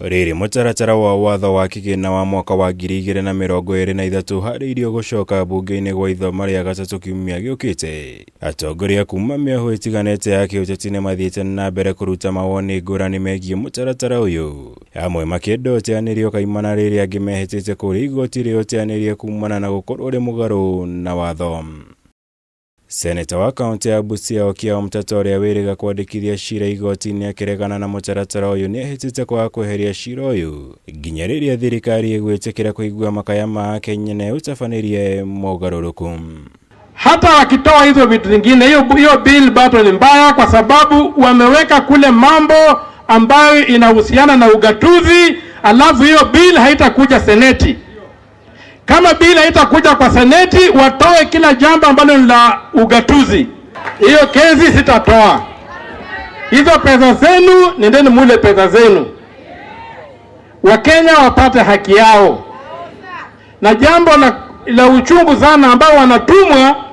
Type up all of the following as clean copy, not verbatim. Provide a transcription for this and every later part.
Riri mutaratara wa watho wa kigina wa mwaka wa 2023 harĩirio gũcoka bunge-inĩ gwa ithoma rĩa gatatũ kiumia gĩũkĩte. Atongoria kuma mĩahũ ĩtiganĩte ya kĩũteti nĩ mathiĩte na mbere kũruta mawoni ngũrani megiĩ mũtaratara ũyũ. Amwe makĩenda ũteanĩrio kaimana rĩrĩa angĩ mehĩtĩte kũrĩa igoti rĩa ũteanĩria kumana na gũkorwo ũrĩ mũgarũ na watho. Seneta wa kaunti ya Busia Okiya Omtata ũrĩa wĩrĩga kwandĩkithia cira igoti-inĩ akĩregana na mũtaratara ũyũ nĩ ahĩtĩte kwaga kweheria cira ũyũ nginya rĩrĩa thirikari ĩgwĩtĩkĩra kũigua makaya ma Akenya na utafanĩrie mogarũrũku. Hata wakitoa hizo vitu zingine, hiyo bill bado ni mbaya kwa sababu wameweka kule mambo ambayo inahusiana na ugatuzi, alafu hiyo bill haitakuja seneti. Kama bill haitakuja kwa seneti, watoe kila jambo ambalo ni la ugatuzi. Hiyo kesi sitatoa. Hizo pesa zenu, nendeni mule pesa zenu. Wakenya wapate haki yao. Na jambo la uchungu sana ambao wanatumwa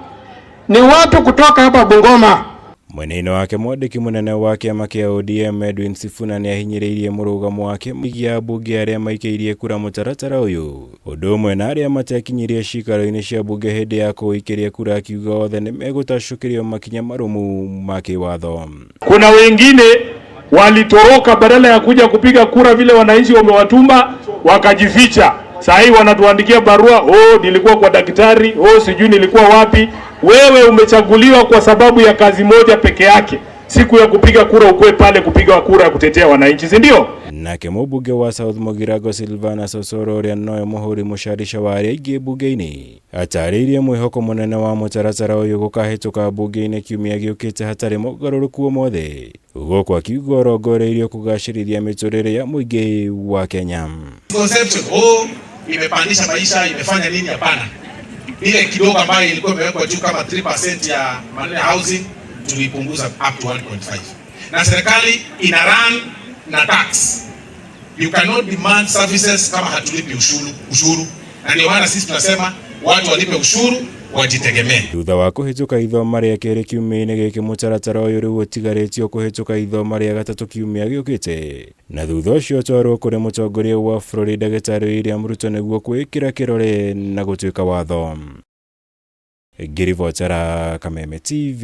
ni watu kutoka hapa Bungoma. Mweneni wake mwandĩki mũnene wa kĩama kĩa ODM Edwin Sifuna nĩ ahinyĩrĩirie mũrũgamo wake mũgiĩ bunge arĩa maikĩirie kura mũtaratara ũyũ. Ũndũ ũmwe na arĩa matekinyirie cikaro-inĩ cia bunge hĩndĩ ya kũikĩria kura akiuga othe nĩ megũtacũkĩrio makinya marũmu ma kĩwatho. Kuna wengine walitoroka badala ya kuja kupiga kura vile wananchi wamewatuma wakajificha. Sasa hii wanatuandikia barua, nilikuwa kwa daktari, sijui nilikuwa wapi. Wewe umechaguliwa kwa sababu ya kazi moja peke yake. Siku ya kupiga kura ukwe pale kupiga kura kutetea wananchi, si ndio? Nake mũmbunge wa South Mogirago Silvanus Osoro ũrĩa nowe mũhũri mũcarisha wa arĩa aingĩ bunge-inĩ atarĩirie mwĩhoko mũnene wa mũtaratara ũyũ gũkahĩtũka bunge-inĩ kiumia gĩũkĩte hatarĩ mogarũrũku o mothe, gũkũ akiuga ũrongoreirio kũgacĩrithia mĩtũrĩre ya mũingĩ wa Kenya. Conception imepandisha maisha, imefanya nini? Hapana. Ile kidogo ambayo ilikuwa imewekwa juu kama 3% ya maneno ya housing tulipunguza up to 1.5. Na serikali ina run na tax. You cannot demand services kama hatulipi ushuru. Na ndio maana sisi tunasema watu walipe ushuru wajitegemee. Thutha wa kũhĩtũka ithoma rĩa kerĩ kiumia-inĩ gĩkĩ mũtaratara ũyũ rĩu ũtigarĩtio kũhĩtũka ithoma rĩa gatatũ kiumia gĩũkĩte. Na thutha ũcio ũtwarwo kũrĩ mũtongoria wa bũrũri Ndagĩtarĩ William Ruto nĩguo kwĩkĩra kĩrore na gũtuĩka watho. Ngĩribotera Kameme TV,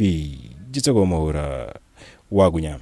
njĩtagwo Mwaũra wa Gunya.